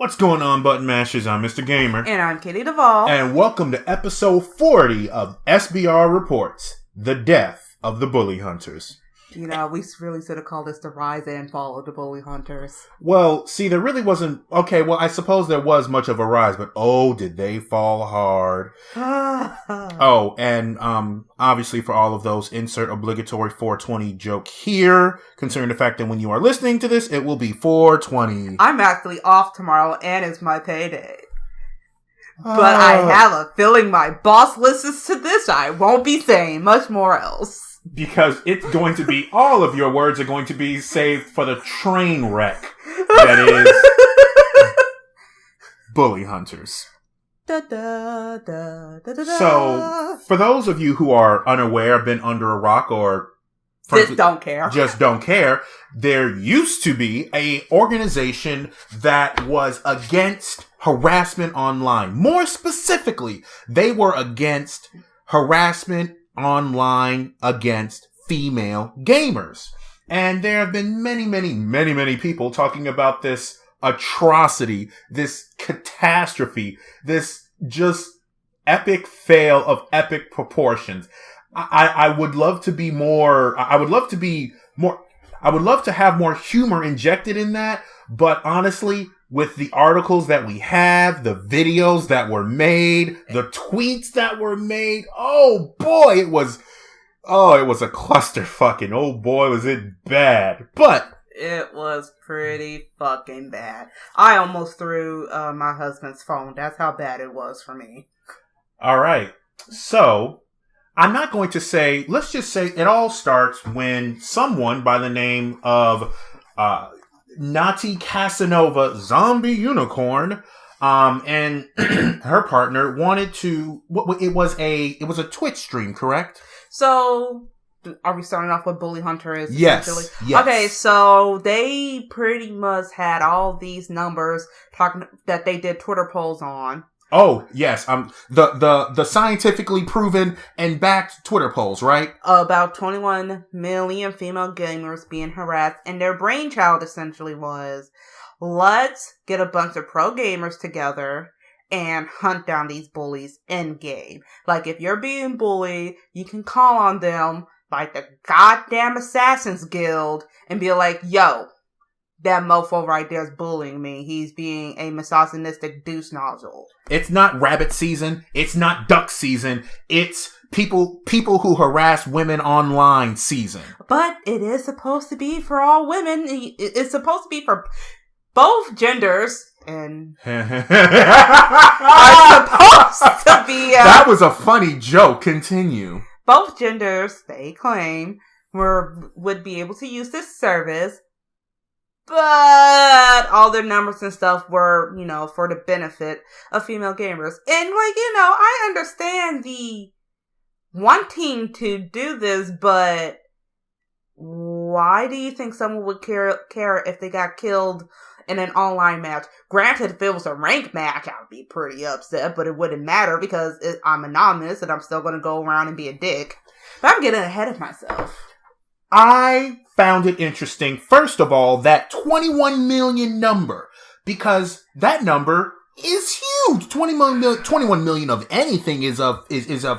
What's going on, Button Mashers? I'm Mr. Gamer. And I'm Kitty Duvall. And welcome to episode 40 of SBRReports, The Death of the Bully Hunters. You know, we really should have called this The Rise and Fall of the Bully Hunters. Well, see, there really wasn't... Okay, well, I suppose there was much of a rise, but oh, did they fall hard. Oh, and obviously for all of those, insert obligatory 420 joke here, considering the fact that when you are listening to this, it will be 420. I'm actually off tomorrow, and it's my payday. But I have a feeling my boss listens to this. I won't be saying much more else. Because it's going to be, all of your words are going to be saved for the train wreck that is Bully Hunters. Da, da, da, da, da, so, for those of you who are unaware, been under a rock, or just don't care, there used to be a organization that was against harassment online. More specifically, they were against harassment online against female gamers. And there have been many people talking about this atrocity, this catastrophe, this just epic fail of epic proportions. I would love to be more, I would love to have more humor injected in that, but honestly, with the articles that we have, the videos that were made, the tweets that were made, oh boy, it was a clusterfuck, and oh boy, was it bad. But it was pretty fucking bad. I almost threw my husband's phone. That's how bad it was for me. All right. So, I'm not going to say, let's just say it all starts when someone by the name of Nati Casanova Zombie Unicorn and her partner wanted to, it was a Twitch stream, correct? So, are we starting off with Bully Hunters? Yes. Okay, so they pretty much had all these numbers talking that they did Twitter polls on. Oh, yes. The scientifically proven and backed Twitter polls, right? About 21 million female gamers being harassed, and their brainchild essentially was, let's get a bunch of pro gamers together and hunt down these bullies in-game. Like, if you're being bullied, you can call on them, like the goddamn Assassin's Guild, and be like, yo, that mofo right there is bullying me. He's being a misogynistic douche nozzle. It's not rabbit season. It's not duck season. It's people who harass women online season. But it is supposed to be for all women. It's supposed to be for both genders. And are supposed to be... that was a funny joke. Continue. Both genders, they claim, would be able to use this service. But all their numbers and stuff were, for the benefit of female gamers. And, I understand the wanting to do this, but why do you think someone would care if they got killed in an online match? Granted, if it was a ranked match, I would be pretty upset, but it wouldn't matter because I'm anonymous and I'm still going to go around and be a dick. But I'm getting ahead of myself. I found it interesting, first of all, that 21 million number, because that number is huge. 21 million of anything is of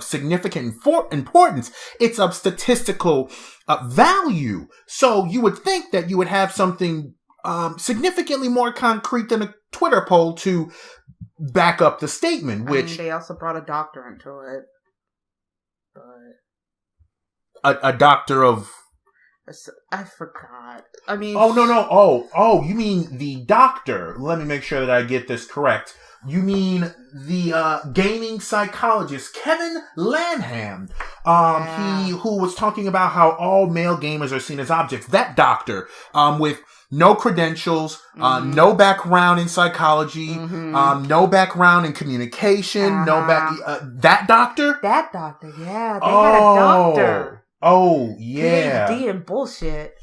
significant importance. It's of statistical value. So you would think that you would have something significantly more concrete than a Twitter poll to back up the statement, which... they also brought a doctor into it. But... A doctor of... I forgot. I mean... Oh, no. Oh, you mean the doctor. Let me make sure that I get this correct. You mean the gaming psychologist, Kevin Lanham. Who was talking about how all male gamers are seen as objects. That doctor, with no credentials, no background in psychology, no background in communication, that doctor? That doctor, yeah. They had a doctor. Oh, yeah. PhD and bullshit.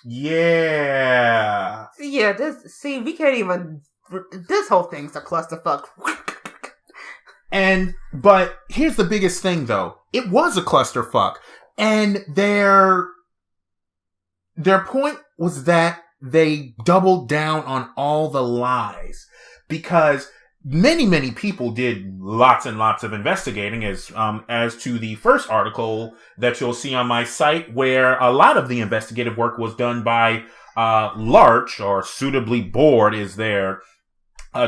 Yeah. Yeah, we can't even... This whole thing's a clusterfuck. But here's the biggest thing, though. It was a clusterfuck. And their point was that they doubled down on all the lies, because many people did lots and lots of investigating, as to the first article that you'll see on my site, where a lot of the investigative work was done by Larch, or Suitably Bored is their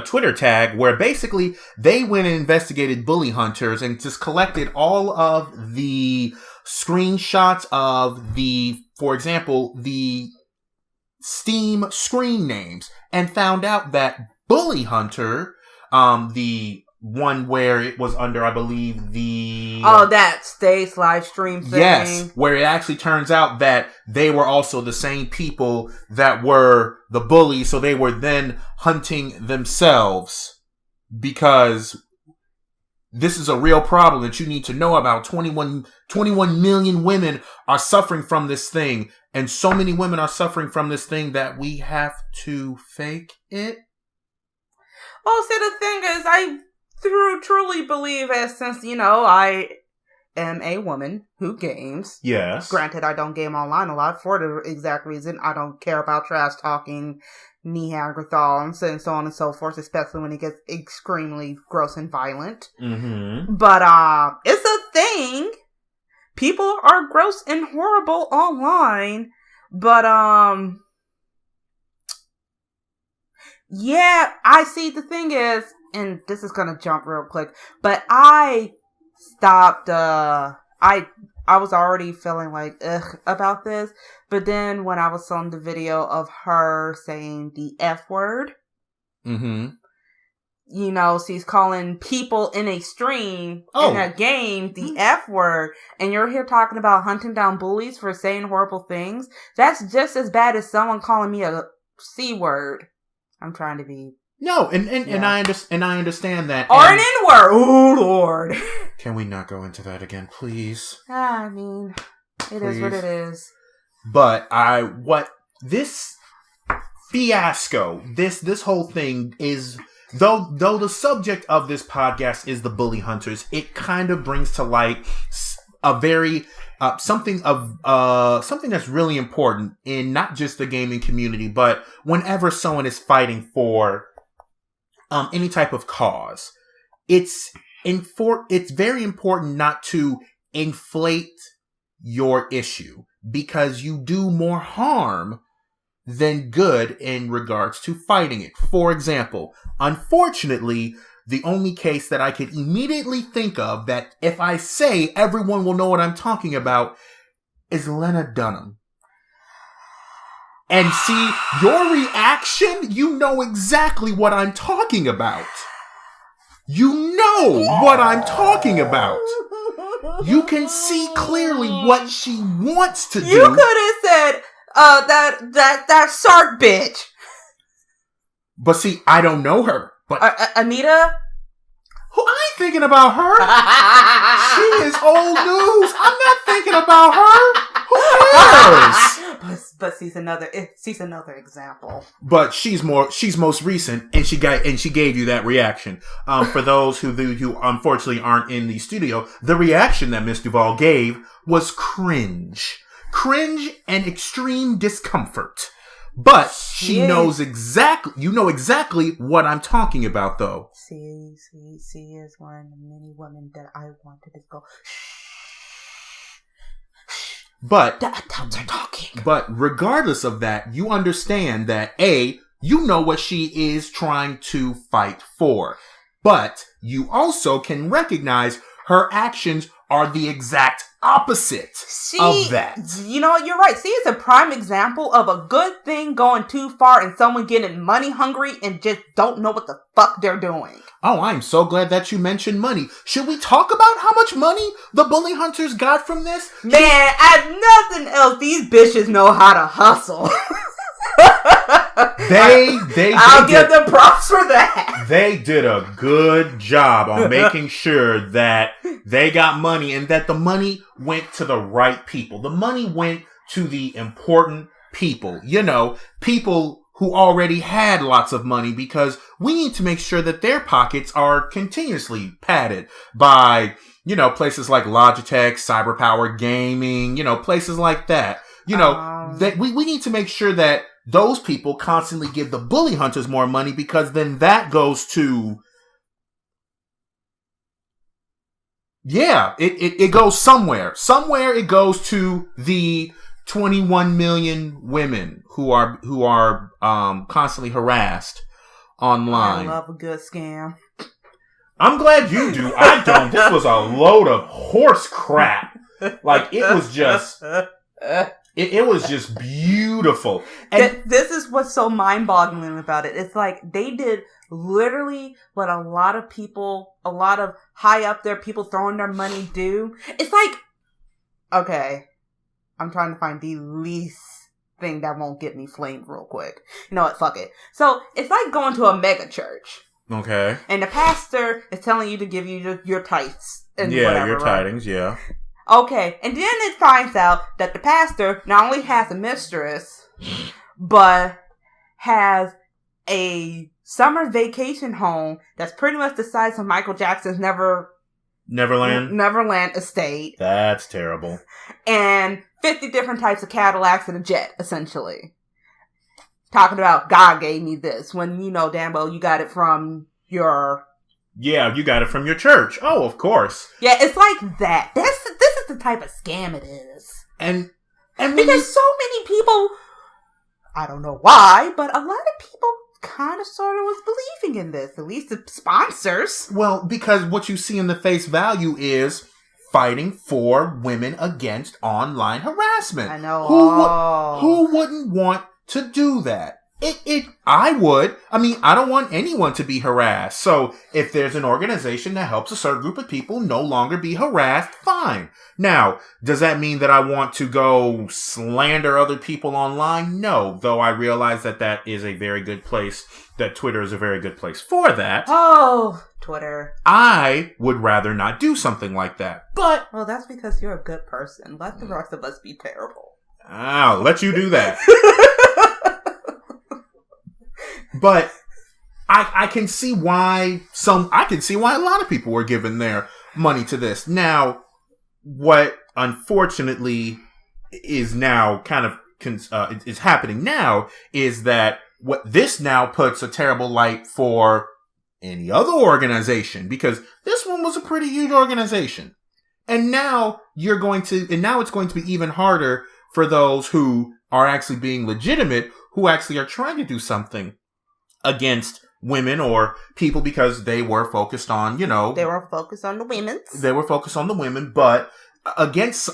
Twitter tag, where basically they went and investigated bully hunters and just collected all of the screenshots of for example, the Steam screen names, and found out that Bully Hunter, the one where it was under, I believe, that Stace live stream thing. Yes, where it actually turns out that they were also the same people that were the bullies, so they were then hunting themselves, because this is a real problem that you need to know about. 21 million women are suffering from this thing, and so many women are suffering from this thing that we have to fake it. Well, see, the thing is, I truly believe, since, I am a woman who games. Yes. Granted, I don't game online a lot for the exact reason I don't care about trash talking, Neanderthals, and so on and so forth, especially when it gets extremely gross and violent. Mm-hmm. But, it's a thing. People are gross and horrible online, but, yeah, I see. The thing is, and this is gonna jump real quick, but I stopped, I was already feeling like, ugh, about this, but then when I was on the video of her saying the F word, mm-hmm. She's calling people in a stream, in a game, the F word, and you're here talking about hunting down bullies for saying horrible things. That's just as bad as someone calling me a C word. I'm trying to be... No, and I understand that. Or an N-word! Oh, Lord! Can we not go into that again, please? I mean, it is what it is. But this fiasco, this whole thing is... Though the subject of this podcast is the bully hunters, it kind of brings to light a very... something that's really important in not just the gaming community, but whenever someone is fighting for any type of cause, it's very important not to inflate your issue, because you do more harm than good in regards to fighting it. For example, unfortunately, the only case that I could immediately think of that if I say everyone will know what I'm talking about is Lena Dunham. And see, your reaction, you know exactly what I'm talking about. You know what I'm talking about. You can see clearly what she wants to do. You could have said, that shark bitch. But see, I don't know her. But Anita? Who, I ain't thinking about her. She is old news. I'm not thinking about her. Who cares? But she's another example. But she's most recent, and she gave you that reaction. For those who unfortunately aren't in the studio, the reaction that Miss Duvall gave was cringe and extreme discomfort. But she knows exactly, you know exactly what I'm talking about, though. She is one of the many women that I wanted to go. But the adults are talking. But regardless of that, you understand that you know what she is trying to fight for, but you also can recognize her actions are the exact opposite of that. You know what? You're right. She is a prime example of a good thing going too far and someone getting money hungry and just don't know what the fuck they're doing. Oh, I'm so glad that you mentioned money. Should we talk about how much money the bully hunters got from this? Man, as nothing else, these bitches know how to hustle. I'll give them props for that. They did a good job on making sure that they got money and that the money went to the right people. The money went to the important people. You know, people who already had lots of money, because we need to make sure that their pockets are continuously padded by, you know, places like Logitech, Cyberpower Gaming, you know, places like that. You know, that we need to make sure that those people constantly give the bully hunters more money because then that goes to... Yeah, it goes somewhere. Somewhere it goes to the 21 million women who are constantly harassed online. I love a good scam. I'm glad you do. I don't. This was a load of horse crap. Like, it was just... It was just beautiful. And this is what's so mind-boggling about it. It's like they did literally what a lot of high up there people throwing their money do. It's like, okay, I'm trying to find the least thing that won't get me flamed real quick. You know what? Fuck it. So it's like going to a mega church. Okay. And the pastor is telling you to give you your tithes and yeah, whatever, your tidings, right? Yeah. Okay, and then it finds out that the pastor not only has a mistress, but has a summer vacation home that's pretty much the size of Michael Jackson's Neverland estate. That's terrible. And 50 different types of Cadillacs and a jet, essentially. Talking about, God gave me this, when you know damn well you got it from your... Yeah, you got it from your church. Oh, of course. Yeah, it's like that. This is the type of scam it is. And because so many people, I don't know why, but a lot of people kind of sort of was believing in this. At least the sponsors. Well, because what you see in the face value is fighting for women against online harassment. I know. Who wouldn't want to do that? I would. I mean, I don't want anyone to be harassed. So if there's an organization that helps a certain group of people no longer be harassed, fine. Now, does that mean that I want to go slander other people online? No, though I realize that is a very good place, that Twitter is a very good place for that. Oh, Twitter. I would rather not do something like that. But... Well, that's because you're a good person. Let the rest of us be terrible. I'll let you do that. But I can see why a lot of people were giving their money to this. Now, what unfortunately is now kind of is happening now is that what this now puts a terrible light for any other organization, because this one was a pretty huge organization. And now it's going to be even harder for those who are actually being legitimate, who actually are trying to do something against women or people, because they were focused on, they were focused on the women. They were focused on the women, but against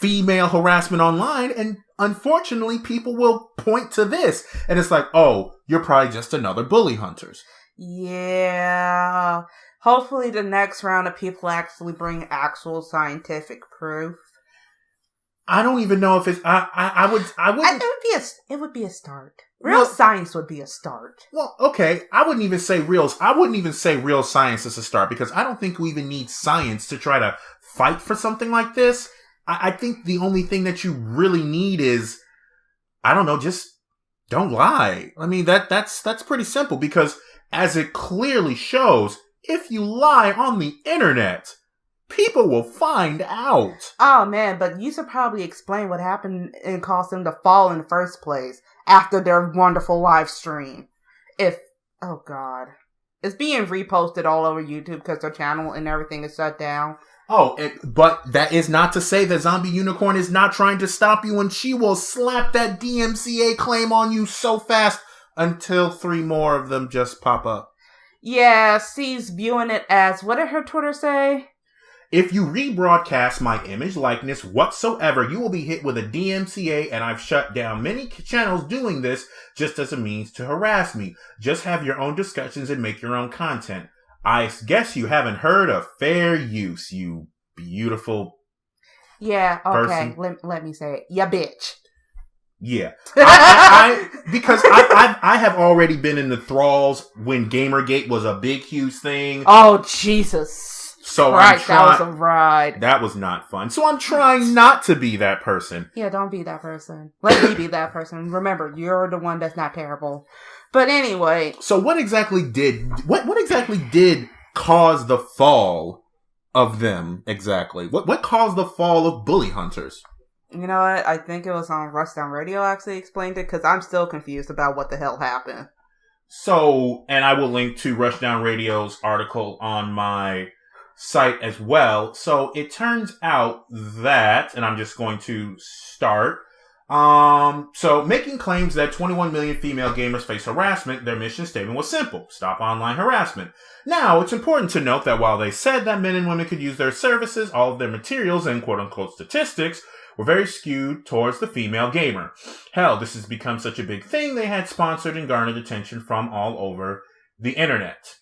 female harassment online. And unfortunately, people will point to this. And it's like, oh, you're probably just another bully hunters. Yeah. Hopefully the next round of people actually bring actual scientific proof. I don't even know if it's... I wouldn't... It would be a start. Real science would be a start. Well, okay. I wouldn't even say real science is a start, because I don't think we even need science to try to fight for something like this. I think the only thing that you really need is, I don't know, just don't lie. I mean, that's pretty simple, because as it clearly shows, if you lie on the internet, people will find out. Oh, man, but you should probably explain what happened and caused them to fall in the first place after their wonderful live stream. Oh, God. It's being reposted all over YouTube because their channel and everything is shut down. Oh, but that is not to say that Zombie Unicorn is not trying to stop you, and she will slap that DMCA claim on you so fast until 3 more of them just pop up. Yeah, she's viewing it as, what did her Twitter say? If you rebroadcast my image, likeness, whatsoever, you will be hit with a DMCA, and I've shut down many channels doing this just as a means to harass me. Just have your own discussions and make your own content. I guess you haven't heard of fair use, you beautiful okay, person. let me say it. Ya bitch. Yeah. Because I have already been in the thralls when Gamergate was a big, huge thing. Oh, Jesus. So that was a ride. That was not fun. So I'm trying not to be that person. Yeah, don't be that person. Let me be that person. Remember, you're the one that's not terrible. But anyway. So what exactly did cause the fall of them exactly? What caused the fall of bully hunters? You know what? I think it was on Rushdown Radio actually explained it, because I'm still confused about what the hell happened. So, and I will link to Rushdown Radio's article on my site as well. So it turns out that, and I'm just going to start. So making claims that 21 million female gamers face harassment, their mission statement was simple: stop online harassment. Now, it's important to note that while they said that men and women could use their services, all of their materials and quote-unquote statistics were very skewed towards the female gamer. Hell, this has become such a big thing, they had sponsored and garnered attention from all over the internet.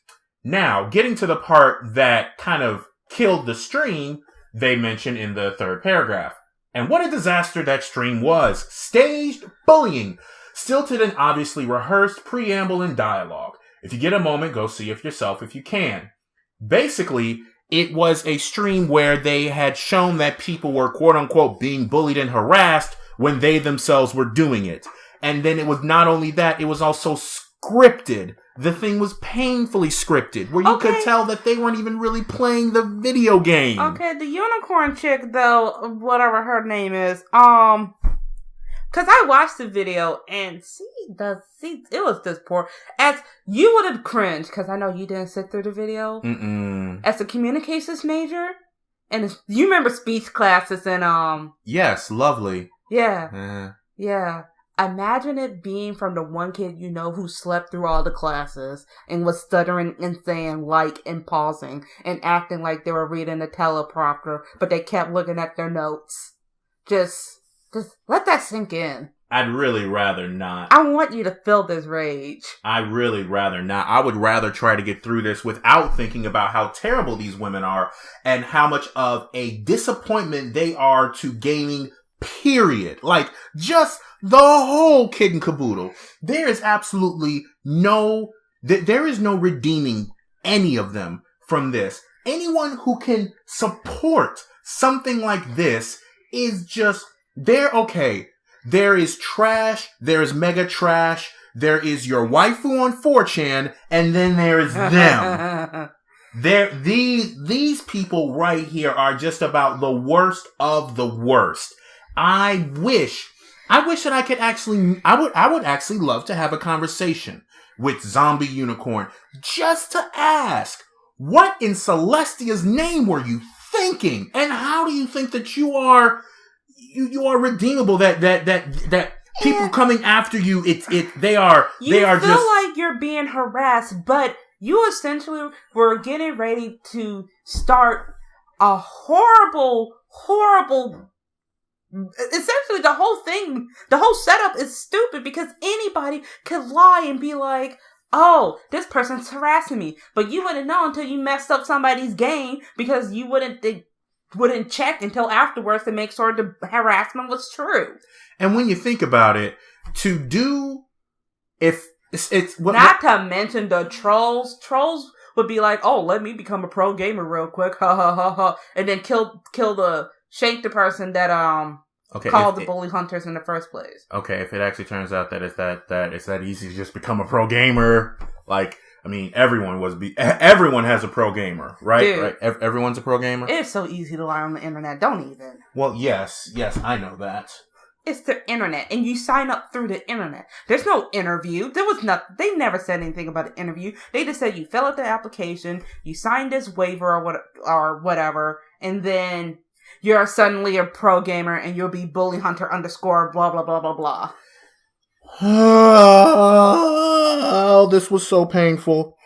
Now, getting to the part that kind of killed the stream, they mention in the third paragraph. And what a disaster that stream was. Staged bullying. Stilted and obviously rehearsed preamble and dialogue. If you get a moment, go see it yourself if you can. Basically, it was a stream where they had shown that people were quote-unquote being bullied and harassed when they themselves were doing it. And then it was not only that, it was also scripted. The thing was painfully scripted, where you could tell that they weren't even really playing the video game. Okay, the unicorn chick, though, whatever her name is, because I watched the video, and it was this poor. As you would have cringed, because I know you didn't sit through the video. Mm-mm. As a communications major, and you remember speech classes and Yes, lovely. Yeah. Yeah. Imagine it being from the one kid you know who slept through all the classes and was stuttering and saying like and pausing and acting like they were reading a teleprompter, but they kept looking at their notes. Just let that sink in. I'd really rather not. I want you to feel this rage. I'd really rather not. I would rather try to get through this without thinking about how terrible these women are and how much of a disappointment they are to gaming, period. Like, just the whole kid and caboodle. There is absolutely there is no redeeming any of them from this. Anyone who can support something like this is just, okay. There is trash, there is mega trash, there is your waifu on 4chan, and then there is them. These people right here are just about the worst of the worst. I wish that I could I would actually love to have a conversation with Zombie Unicorn just to ask, what in Celestia's name were you thinking? And how do you think that you are redeemable, that people coming after you, they are just like you're being harassed, but you essentially were getting ready to start a horrible essentially the whole setup is stupid, because anybody could lie and be like, oh, this person's harassing me, but you wouldn't know until you messed up somebody's game, because you wouldn't check until afterwards to make sure the harassment was true. And when you think about it, to mention the trolls would be like, oh, let me become a pro gamer real quick, ha ha ha ha, and then shank the person that called the bully hunters in the first place. Okay, if it actually turns out that it's that easy to just become a pro gamer, like, I mean, everyone has a pro gamer, right? Dude, right? Everyone's a pro gamer. It's so easy to lie on the internet. Don't even. Well, yes, I know that. It's the internet, and you sign up through the internet. There's no interview. There was nothing. They never said anything about an interview. They just said you fill out the application, you sign this waiver or whatever, and then you're suddenly a pro gamer, and you'll be bully hunter _ blah blah blah blah blah. Oh, this was so painful.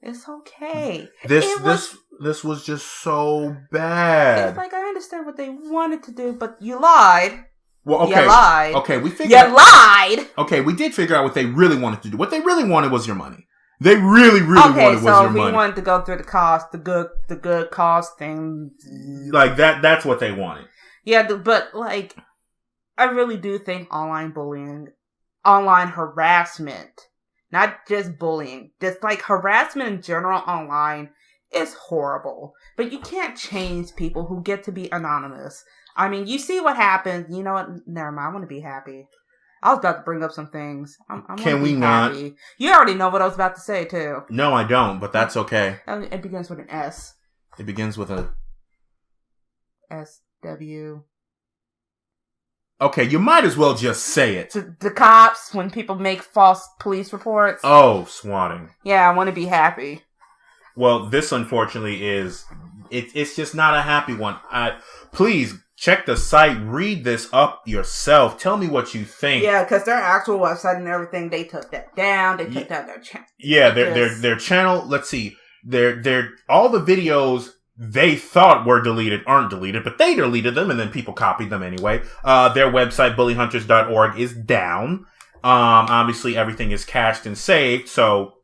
It's okay. This was just so bad. It's like, I understand what they wanted to do, but you lied. Well, okay. You lied. Okay, we figured. You lied. Okay, we did figure out what they really wanted to do. What they really wanted was your money. They really wanted was your money. Okay, so we wanted to go through the good cost thing. Like that's what they wanted. Yeah, but like, I really do think online bullying, online harassment, not just bullying, just like harassment in general online is horrible. But you can't change people who get to be anonymous. I mean, you see what happens. You know what? Never mind. I want to be happy. I was about to bring up some things. Can we not? Happy. You already know what I was about to say, too. No, I don't, but that's okay. It begins with an S. It begins with a... SW... Okay, you might as well just say it. The cops, when people make false police reports. Oh, swatting. Yeah, I want to be happy. Well, this unfortunately is... It's just not a happy one. Please, check the site. Read this up yourself. Tell me what you think. Yeah, because their actual website and everything, they took that down. They took down their channel. Yeah, their channel... Let's see. All the videos... they thought were deleted aren't deleted, but they deleted them and then people copied them anyway. Their website, bullyhunters.org, is down. Obviously everything is cached and saved, so,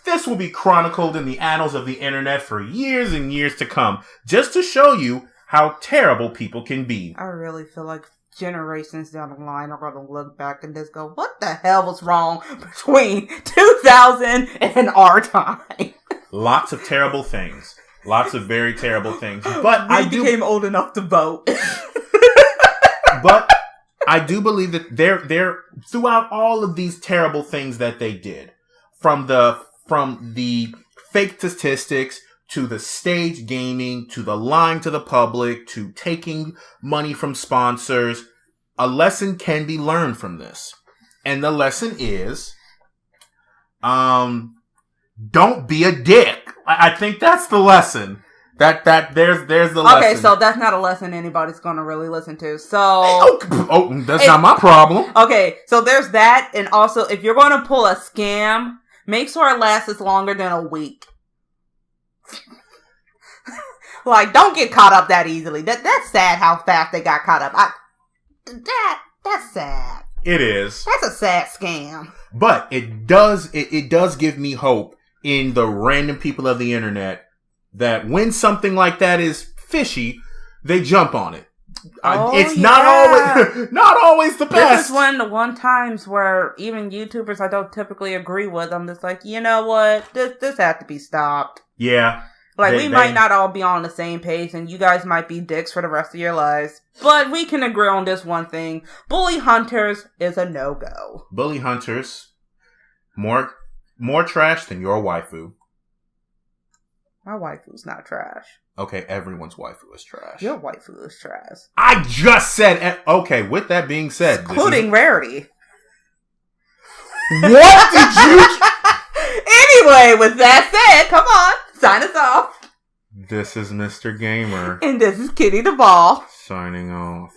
this will be chronicled in the annals of the internet for years and years to come, just to show you how terrible people can be. I really feel like generations down the line are going to look back and just go, what the hell was wrong between 2000 and our time? Lots of terrible things. Lots of very terrible things. But I became old enough to vote. But I do believe that they're throughout all of these terrible things that they did, from the fake statistics to the stage gaming to the lying to the public to taking money from sponsors, a lesson can be learned from this. And the lesson is don't be a dick. I think that's the lesson. There's the lesson. Okay, so that's not a lesson anybody's going to really listen to. So that's not my problem. Okay, so there's that, and also if you're going to pull a scam, make sure it lasts longer than a week. Like, don't get caught up that easily. That's sad how fast they got caught up. That's sad. It is. That's a sad scam. But it does give me hope in the random people of the internet that when something like that is fishy, they jump on it. It's not always the best. This is one of the one times where even YouTubers I don't typically agree with, I'm just like, you know what? This has to be stopped. Yeah. Like, we might not all be on the same page, and you guys might be dicks for the rest of your lives. But we can agree on this one thing. Bully Hunters is a no-go. Bully Hunters. More trash than your waifu. My waifu's not trash. Okay, everyone's waifu is trash. Your waifu is trash. I just said... Okay, with that being said... Including Rarity. What did you... Anyway, with that said, come on, sign us off. This is Mr. Gamer. And this is Kitty the Ball. Signing off.